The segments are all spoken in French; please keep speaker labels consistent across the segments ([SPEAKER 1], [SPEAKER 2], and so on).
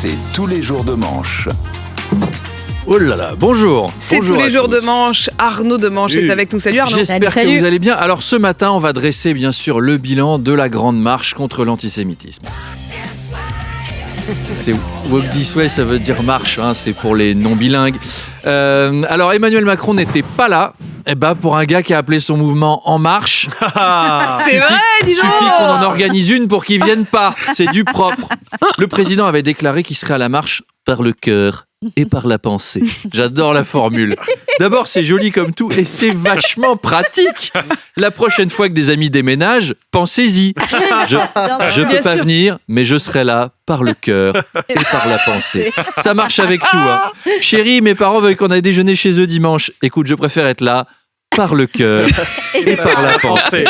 [SPEAKER 1] C'est tous les jours de manche.
[SPEAKER 2] Oh là là, bonjour.
[SPEAKER 3] C'est
[SPEAKER 2] Bonjour
[SPEAKER 3] tous les
[SPEAKER 2] à
[SPEAKER 3] jours
[SPEAKER 2] tous.
[SPEAKER 3] de manche. Arnaud de Manche est avec nous. Salut Arnaud.
[SPEAKER 2] J'espère
[SPEAKER 4] Salut.
[SPEAKER 2] que vous allez bien. Alors ce matin, on va dresser bien sûr le bilan de la grande marche contre l'antisémitisme. C'est Walk This Way, ça veut dire marche, hein, c'est pour les non-bilingues. Alors Emmanuel Macron n'était pas là. Pour un gars qui a appelé son mouvement En Marche,
[SPEAKER 3] C'est vrai, dis donc.
[SPEAKER 2] suffit qu'on en organise une pour qu'il vienne pas. C'est du propre. Le président avait déclaré qu'il serait à la marche par le cœur et par la pensée. J'adore la formule. D'abord, c'est joli comme tout et c'est vachement pratique. La prochaine fois que des amis déménagent, pensez-y. Je peux
[SPEAKER 3] Bien
[SPEAKER 2] pas
[SPEAKER 3] sûr.
[SPEAKER 2] venir, mais je serai là par le cœur et par la pensée. Ça marche avec tout. Hein. Chérie, mes parents veulent qu'on aille déjeuner chez eux dimanche. Écoute, je préfère être là par le cœur et par la pensée.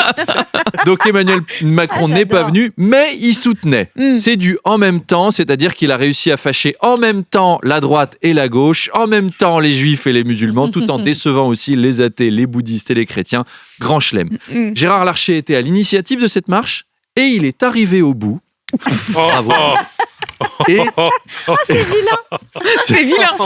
[SPEAKER 2] Donc Emmanuel Macron n'est pas venu, mais il soutenait. C'est du en même temps, c'est-à-dire qu'il a réussi à fâcher en même temps la droite et la gauche, en même temps les juifs et les musulmans, tout en décevant aussi les athées, les bouddhistes et les chrétiens. Grand chelem. Gérard Larcher était à l'initiative de cette marche et il est arrivé au bout. Bravo. Et
[SPEAKER 3] C'est vilain.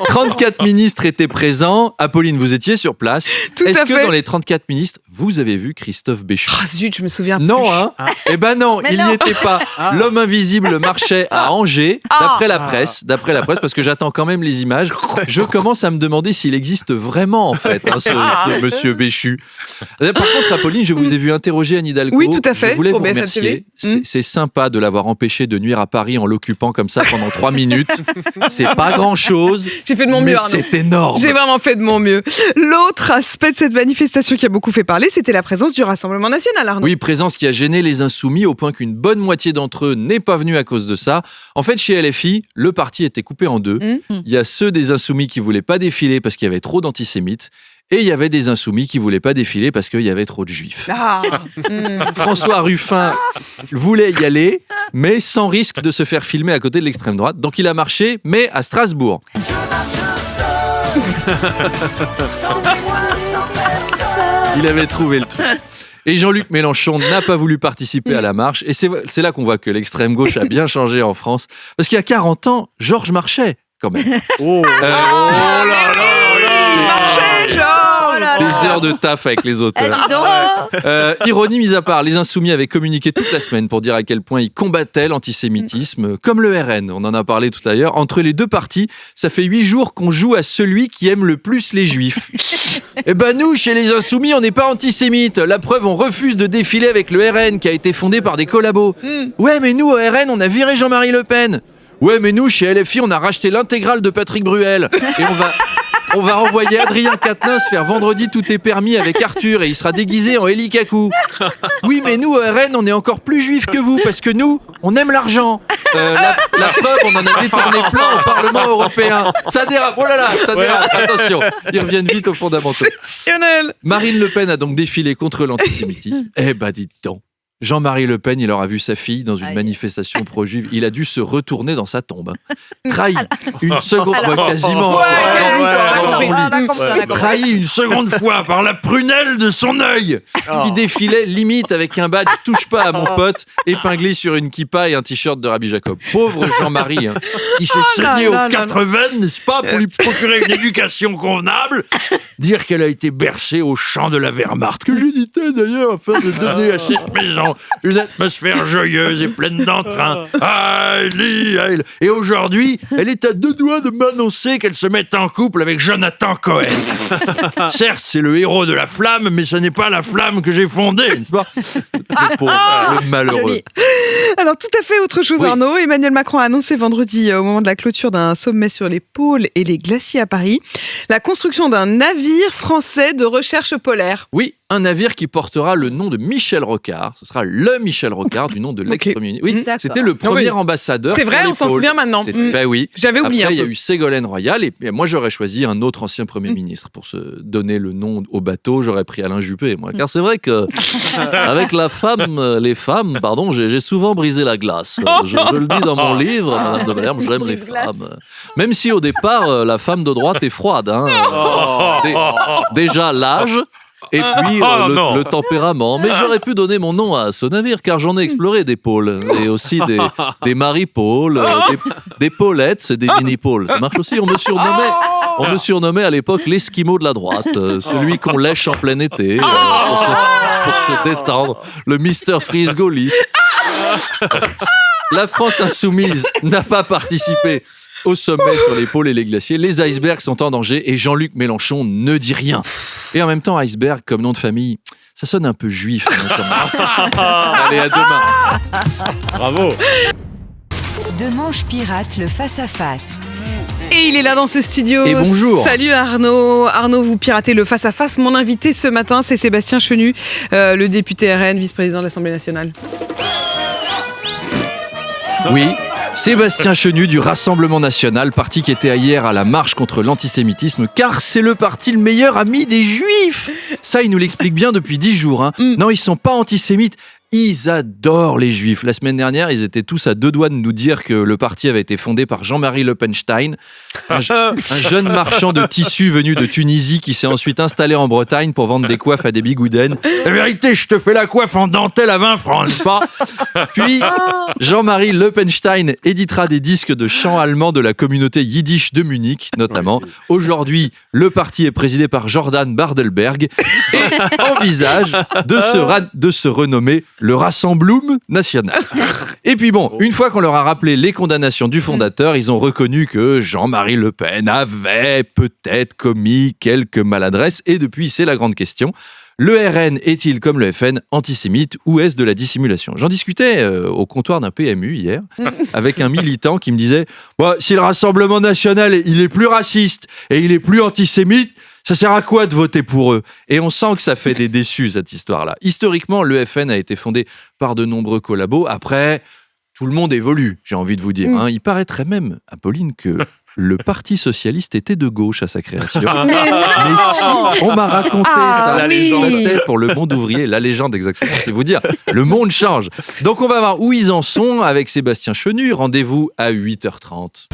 [SPEAKER 2] 34 ministres étaient présents. Apolline, vous étiez sur place.
[SPEAKER 3] Tout
[SPEAKER 2] Est-ce
[SPEAKER 3] à
[SPEAKER 2] que
[SPEAKER 3] fait.
[SPEAKER 2] dans les 34 ministres, vous avez vu Christophe Béchu?
[SPEAKER 3] Ah zut, je me souviens
[SPEAKER 2] Non,
[SPEAKER 3] plus.
[SPEAKER 2] hein. Eh ben non,
[SPEAKER 4] Mais
[SPEAKER 2] il
[SPEAKER 4] non.
[SPEAKER 2] n'y était pas. L'homme invisible marchait à Angers, d'après la presse, parce que j'attends quand même les images. Je commence à me demander s'il existe vraiment, en fait, hein, ce monsieur Béchu. Par contre, Apolline, je vous ai vu interroger Anne Hidalgo.
[SPEAKER 3] Oui, tout à fait,
[SPEAKER 2] Je voulais
[SPEAKER 3] pour
[SPEAKER 2] vous
[SPEAKER 3] BFM
[SPEAKER 2] remercier.
[SPEAKER 3] TV.
[SPEAKER 2] C'est sympa de l'avoir empêché de nuire à Paris en l'occupant comme ça pendant 3 minutes. C'est pas grand-chose,
[SPEAKER 3] J'ai fait de mon
[SPEAKER 2] mais
[SPEAKER 3] mieux, Arnaud.
[SPEAKER 2] c'est énorme.
[SPEAKER 3] J'ai vraiment fait de mon mieux. L'autre aspect de cette manifestation qui a beaucoup fait parler, c'était la présence du Rassemblement national, Arnaud.
[SPEAKER 2] Oui, présence qui a gêné les insoumis au point qu'une bonne moitié d'entre eux n'est pas venue à cause de ça. En fait, chez LFI, le parti était coupé en deux. Il y a ceux des insoumis qui voulaient pas défiler parce qu'il y avait trop d'antisémites. Et il y avait des insoumis qui voulaient pas défiler parce qu'il y avait trop de juifs.
[SPEAKER 3] Ah.
[SPEAKER 2] François Ruffin voulait y aller, mais sans risque de se faire filmer à côté de l'extrême droite. Donc il a marché, mais à Strasbourg. Il avait trouvé le truc. Et Jean-Luc Mélenchon n'a pas voulu participer à la marche. Et c'est là qu'on voit que l'extrême gauche a bien changé en France. Parce qu'il y a 40 ans, Georges marchait, quand même.
[SPEAKER 3] Marchez, Georges.
[SPEAKER 2] Des heures de taf avec les auteurs.
[SPEAKER 4] dis donc.
[SPEAKER 2] Ironie mise à part, les Insoumis avaient communiqué toute la semaine pour dire à quel point ils combattaient l'antisémitisme, comme le RN, on en a parlé tout à l'heure. Entre les deux partis, ça fait 8 jours qu'on joue à celui qui aime le plus les juifs. Eh ben nous, chez les Insoumis, on n'est pas antisémites. La preuve, on refuse de défiler avec le RN qui a été fondé par des collabos. Ouais, mais nous, au RN, on a viré Jean-Marie Le Pen. Ouais, mais nous, chez LFI, on a racheté l'intégrale de Patrick Bruel. Et on va envoyer Adrien Quatennens faire Vendredi tout est permis avec Arthur et il sera déguisé en Eli Kakou. Oui, mais nous, au RN, on est encore plus juifs que vous parce que nous, on aime l'argent. La preuve, on en a détourné plein au Parlement européen. Ça dérape, oh là là, ça dérape. Attention, ils reviennent vite aux fondamentaux.
[SPEAKER 3] Exceptionnel.
[SPEAKER 2] Marine Le Pen a donc défilé contre l'antisémitisme. Eh ben, dites donc. Jean-Marie Le Pen, il aura vu sa fille dans une
[SPEAKER 4] Aïe.
[SPEAKER 2] manifestation pro-juive. Il a dû se retourner dans sa tombe. Trahi une seconde fois, quasiment.
[SPEAKER 3] Ouais,
[SPEAKER 2] Dans son lit.
[SPEAKER 3] on a compris.
[SPEAKER 2] Trahi une seconde fois par la prunelle de son œil qui défilait limite avec un badge touche pas à mon pote épinglé sur une kippa et un t-shirt de Rabbi Jacob. Pauvre Jean-Marie, hein. Il s'est saigné
[SPEAKER 3] là,
[SPEAKER 2] aux
[SPEAKER 3] là,
[SPEAKER 2] 4 veines, n'est-ce pas, pour lui procurer une éducation convenable. Dire qu'elle a été bercée au chant de la Wehrmacht, que j'hésitais d'ailleurs afin de donner à cette maison une atmosphère joyeuse et pleine d'entrain. Heil, heil. Et aujourd'hui, elle est à 2 doigts de m'annoncer qu'elle se met en couple avec Jonathan Cohen. Certes, c'est le héros de la flamme, mais ce n'est pas la flamme que j'ai fondée, n'est-ce pas? Le pauvre, le malheureux.
[SPEAKER 4] Joli.
[SPEAKER 3] Alors tout à fait autre chose,
[SPEAKER 2] Oui.
[SPEAKER 3] Arnaud. Emmanuel Macron a annoncé vendredi, au moment de la clôture d'un sommet sur les pôles et les glaciers à Paris, la construction d'un navire français de recherche polaire.
[SPEAKER 2] Oui, un navire qui portera le nom de Michel Rocard. Ce sera le Michel Rocard du nom de l'ex-premier ministre. Oui,
[SPEAKER 4] D'accord.
[SPEAKER 2] c'était le premier
[SPEAKER 3] Ah oui.
[SPEAKER 2] ambassadeur.
[SPEAKER 3] C'est vrai,
[SPEAKER 2] pour les
[SPEAKER 3] on s'en
[SPEAKER 2] pôles.
[SPEAKER 3] souvient maintenant.
[SPEAKER 2] Ben oui.
[SPEAKER 3] J'avais oublié
[SPEAKER 2] Après,
[SPEAKER 3] un
[SPEAKER 2] il y a
[SPEAKER 3] peu.
[SPEAKER 2] eu Ségolène Royal et moi, j'aurais choisi un autre ancien Premier ministre pour se donner le nom au bateau. J'aurais pris Alain Juppé, moi. Car c'est vrai que avec les femmes, pardon, j'ai souvent brisé la glace. Je le dis dans mon livre, Madame de Malherbe, j'aime les
[SPEAKER 4] Brise-glace.
[SPEAKER 2] femmes. Même si au départ, la femme de droite est froide. Hein. Déjà, l'âge... Et puis
[SPEAKER 4] non.
[SPEAKER 2] le tempérament. Mais j'aurais pu donner mon nom à ce navire car j'en ai exploré des pôles et aussi des Marie-Paul, des Paulettes, des mini-pôles. Ça marche aussi. On me surnommait à l'époque l'Esquimau de la droite, celui qu'on lèche en plein été pour se détendre, le Mr. Freeze gaulliste. La France insoumise n'a pas participé au sommet sur les pôles et les glaciers. Les icebergs sont en danger et Jean-Luc Mélenchon ne dit rien. Et en même temps, iceberg comme nom de famille, ça sonne un peu juif. Allez, à demain.
[SPEAKER 4] Bravo.
[SPEAKER 5] Deux manches pirates, le face-à-face.
[SPEAKER 3] Et il est là dans ce studio.
[SPEAKER 2] Et bonjour.
[SPEAKER 3] Salut Arnaud. Arnaud, vous piratez le face-à-face. Mon invité ce matin, c'est Sébastien Chenu, le député RN, vice-président de l'Assemblée nationale.
[SPEAKER 2] Oui, Sébastien Chenu du Rassemblement national, parti qui était hier à la marche contre l'antisémitisme, car c'est le parti le meilleur ami des Juifs. Ça, il nous l'explique bien depuis 10 jours. Hein. Non, ils sont pas antisémites. Ils adorent les Juifs. La semaine dernière, ils étaient tous à deux doigts de nous dire que le parti avait été fondé par Jean-Marie Lopenstein, un jeune marchand de tissus venu de Tunisie qui s'est ensuite installé en Bretagne pour vendre des coiffes à des bigoudaines. La vérité, je te fais la coiffe en dentelle à 20 francs, n'est-ce pas ? Puis, Jean-Marie Lopenstein éditera des disques de chants allemands de la communauté yiddish de Munich, notamment. Aujourd'hui, le parti est présidé par Jordan Bardelberg et envisage de se renommer le Rassembloum national. Et puis bon, une fois qu'on leur a rappelé les condamnations du fondateur, ils ont reconnu que Jean-Marie Le Pen avait peut-être commis quelques maladresses. Et depuis, c'est la grande question. Le RN est-il, comme le FN, antisémite ou est-ce de la dissimulation ? J'en discutais au comptoir d'un PMU hier avec un militant qui me disait si le Rassemblement national il est plus raciste et il est plus antisémite, ça sert à quoi de voter pour eux ? Et on sent que ça fait des déçus, cette histoire-là. Historiquement, le FN a été fondé par de nombreux collabos. Après, tout le monde évolue, j'ai envie de vous dire. Hein. Il paraîtrait même, Apolline, que le Parti socialiste était de gauche à sa création. Mais si, on m'a raconté ça.
[SPEAKER 4] La légende.
[SPEAKER 2] C'était pour le monde ouvrier, la légende exactement. C'est vous dire, le monde change. Donc on va voir où ils en sont avec Sébastien Chenu. Rendez-vous à 8h30.